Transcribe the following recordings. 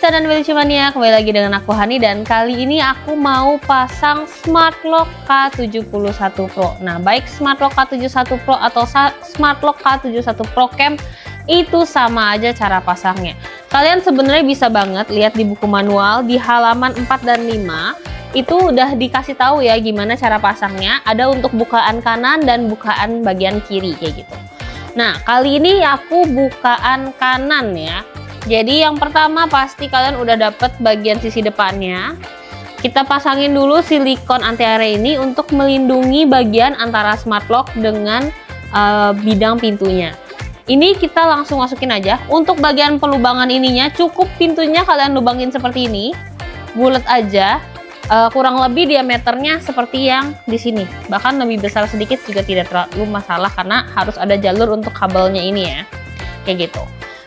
Sobat dan Felicia Mania, kembali lagi dengan aku Hani, dan kali ini aku mau pasang Smart Lock K71 Pro. Nah, baik Smart Lock K71 Pro atau Smart Lock K71 Pro Cam itu sama aja cara pasangnya. Kalian sebenarnya bisa banget lihat di buku manual di halaman 4 dan 5. Itu udah dikasih tahu ya gimana cara pasangnya. Ada untuk bukaan kanan dan bukaan bagian kiri kayak gitu. Nah, kali ini aku bukaan kanan ya. Jadi yang pertama pasti kalian udah dapet bagian sisi depannya. Kita pasangin dulu silikon anti air ini untuk melindungi bagian antara smart lock dengan bidang pintunya. Ini kita langsung masukin aja. Untuk bagian pelubangan ininya cukup pintunya kalian lubangin seperti ini, bulat aja. Kurang lebih diameternya seperti yang di sini. Bahkan lebih besar sedikit juga tidak terlalu masalah karena harus ada jalur untuk kabelnya ini ya. Kayak gitu.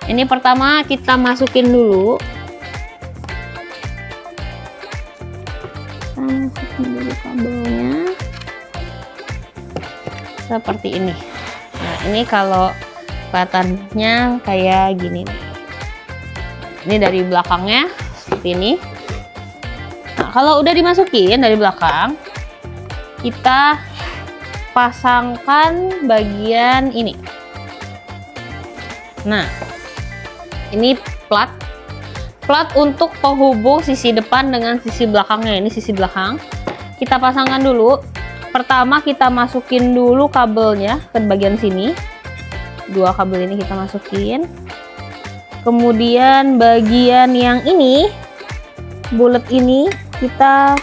Ini pertama kita masukin dulu. Kita masukin dulu kabelnya. Seperti ini. Nah, ini kalau kelihatannya kayak gini nih. Ini dari belakangnya seperti ini. Nah, kalau udah dimasukin dari belakang, kita pasangkan bagian ini. Nah, ini plat untuk penghubung sisi depan dengan sisi belakangnya. Ini sisi belakang. Kita pasangkan dulu. Pertama kita masukin dulu kabelnya ke bagian sini. Dua kabel ini kita masukin. Kemudian bagian yang ini, bulat ini kita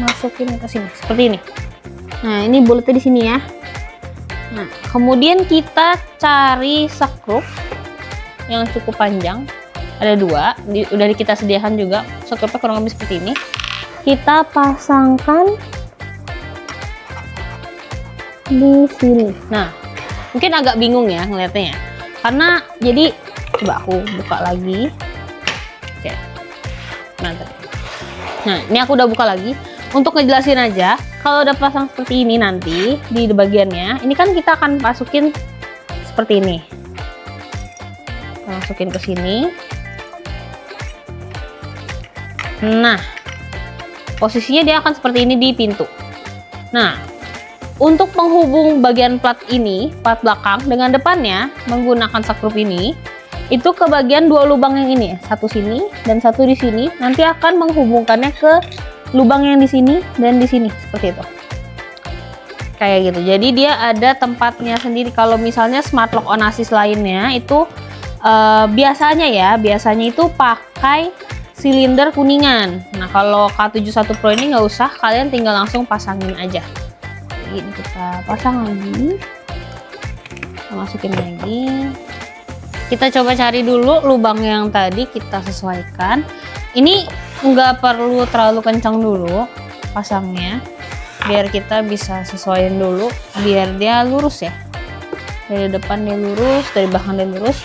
masukin ke sini seperti ini. Nah, ini bulatnya di sini ya. Nah, kemudian kita cari skrup yang cukup panjang, ada dua, udah kita sediakan juga. Skrupnya kurang lebih seperti ini. Kita pasangkan di sini. Nah, mungkin agak bingung ya ngeliatnya ya, karena jadi coba aku buka lagi. Oke, mantap. Nah, ini aku udah buka lagi untuk ngejelasin aja. Kalau udah pasang seperti ini nanti di bagiannya, ini kan kita akan masukin seperti ini. Masukin ke sini. Nah, posisinya dia akan seperti ini di pintu. Nah, untuk penghubung bagian plat ini, plat belakang dengan depannya menggunakan skrup ini, itu ke bagian dua lubang yang ini, satu sini dan satu di sini. Nanti akan menghubungkannya ke lubang yang di sini dan di sini seperti itu. Kayak gitu. Jadi dia ada tempatnya sendiri. Kalau misalnya smart lock Onassis lainnya itu biasanya itu pakai silinder kuningan. Nah, kalau K71 Pro ini nggak usah, kalian tinggal langsung pasangin aja. Ini kita pasang lagi, kita masukin lagi. Kita coba cari dulu lubang yang tadi kita sesuaikan. Ini nggak perlu terlalu kencang dulu pasangnya, biar kita bisa sesuaiin dulu, biar dia lurus ya. Dari depan dia lurus, dari belakang dia lurus.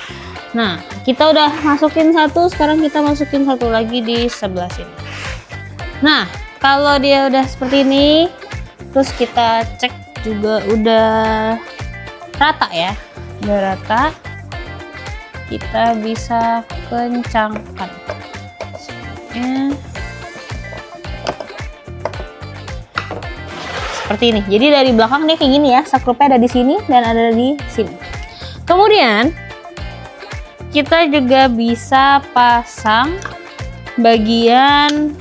Nah, kita udah masukin satu, sekarang kita masukin satu lagi di sebelah sini. Nah, kalau dia udah seperti ini, terus kita cek juga udah rata ya, udah rata, kita bisa kencangkan. Seperti ini. Jadi dari belakang dia kayak gini ya, skrupnya ada di sini dan ada di sini. Kemudian kita juga bisa pasang bagian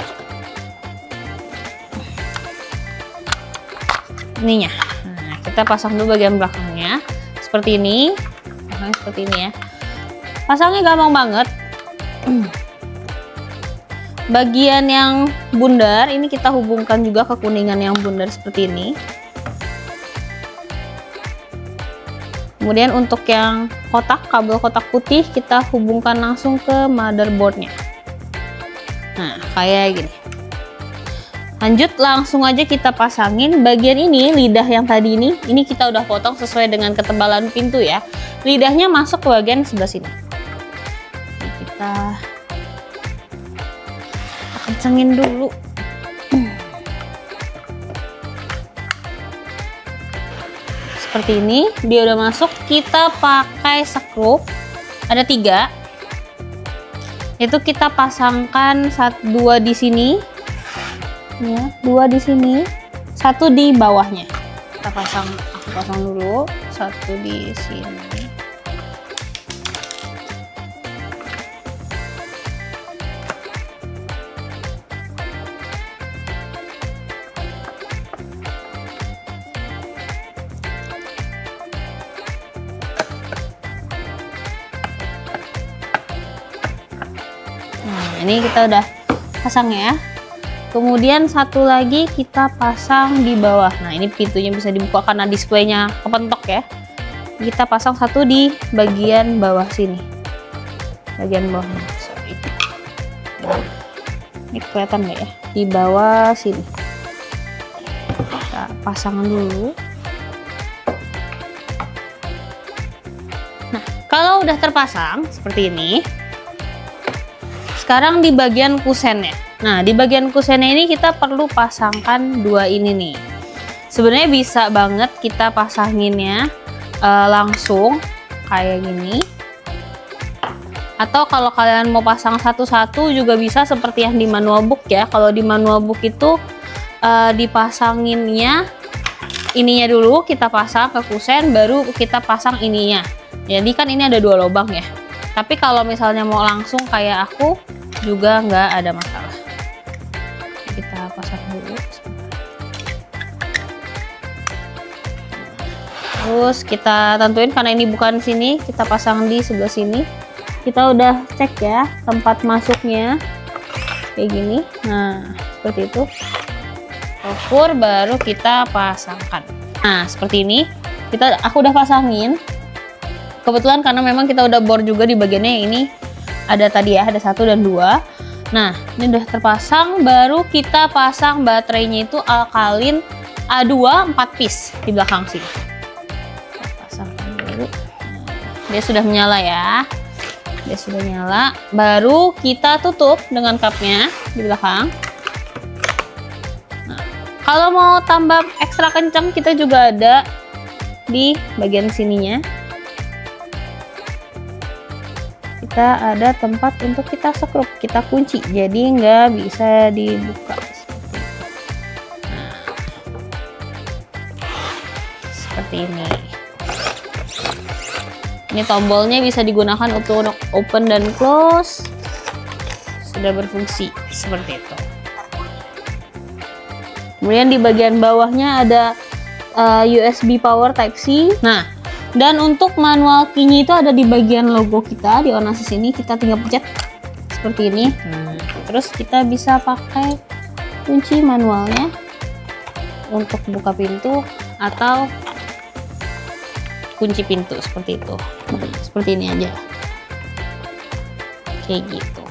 ininya. Nah, kita pasang dulu bagian belakangnya seperti ini. Seperti ini ya. Pasangnya gampang banget. Bagian yang bundar ini kita hubungkan juga ke kuningan yang bundar seperti ini. Kemudian untuk yang kotak, kabel kotak putih kita hubungkan langsung ke motherboardnya. Nah, kayak gini. Lanjut, langsung aja kita pasangin bagian ini, lidah yang tadi ini kita udah potong sesuai dengan ketebalan pintu ya. Lidahnya masuk ke bagian sebelah sini. Ini kita kencengin dulu. Seperti ini, dia udah masuk. Kita pakai skrup, ada 3. itu kita pasangkan dua di sini, ya, dua di sini, satu di bawahnya. Kita pasang, aku pasang dulu, satu di sini. Ini kita udah pasang ya. Kemudian satu lagi kita pasang di bawah. Nah, ini pintunya bisa dibuka karena displaynya kepentok ya. Kita pasang satu di bagian bawah sini. Bagian bawahnya. Sorry. Ini kelihatan nggak ya? Di bawah sini. Kita pasang dulu. Nah, kalau udah terpasang seperti ini, sekarang di bagian kusennya. Nah, di bagian kusennya ini kita perlu pasangkan dua ini nih. Sebenarnya bisa banget kita pasanginnya langsung kayak gini. Atau kalau kalian mau pasang satu-satu juga bisa seperti yang di manual book ya. Kalau di manual book itu dipasanginnya ininya dulu, kita pasang ke kusen, baru kita pasang ininya. Jadi kan ini ada dua lubang ya. Tapi kalau misalnya mau langsung kayak aku juga nggak ada masalah. Kita pasang dulu. Terus kita tentuin karena ini bukan sini, kita pasang di sebelah sini. Kita udah cek ya tempat masuknya kayak gini. Nah, seperti itu. Ukur baru kita pasangkan. Nah, seperti ini. Aku udah pasangin. Kebetulan karena memang kita udah bor juga di bagiannya yang ini ada tadi ya, ada 1 dan 2. Nah, ini udah terpasang, baru kita pasang baterainya itu alkalin A2 4 piece di belakang sini. Kita pasangkan dulu. Dia sudah menyala ya. Dia sudah nyala, baru kita tutup dengan cupnya di belakang. Nah, kalau mau tambah ekstra kencang kita juga ada di bagian sininya. Kita ada tempat untuk kita sekrup, kita kunci, jadi nggak bisa dibuka seperti itu. Nah, seperti ini. Ini tombolnya bisa digunakan untuk open dan close, sudah berfungsi seperti itu. Kemudian di bagian bawahnya ada USB power Type C. Nah, dan untuk manual key-nya itu ada di bagian logo kita di Onassis ini. Kita tinggal pencet seperti ini. Terus kita bisa pakai kunci manualnya untuk buka pintu atau kunci pintu seperti itu. Seperti ini aja. Kayak gitu.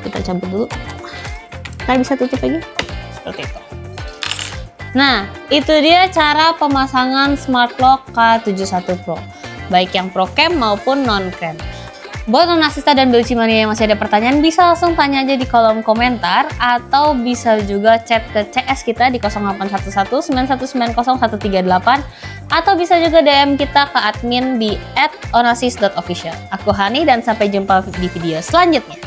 Kita cabut dulu. Kita bisa tutup lagi. Seperti itu. Nah, itu dia cara pemasangan Smart Lock K71 Pro, baik yang Pro Cam maupun non Cam. Buat Onasista dan Belcimania yang masih ada pertanyaan, bisa langsung tanya aja di kolom komentar, atau bisa juga chat ke CS kita di 081191901138, atau bisa juga DM kita ke admin di @onassis.official. Aku Hani dan sampai jumpa di video selanjutnya.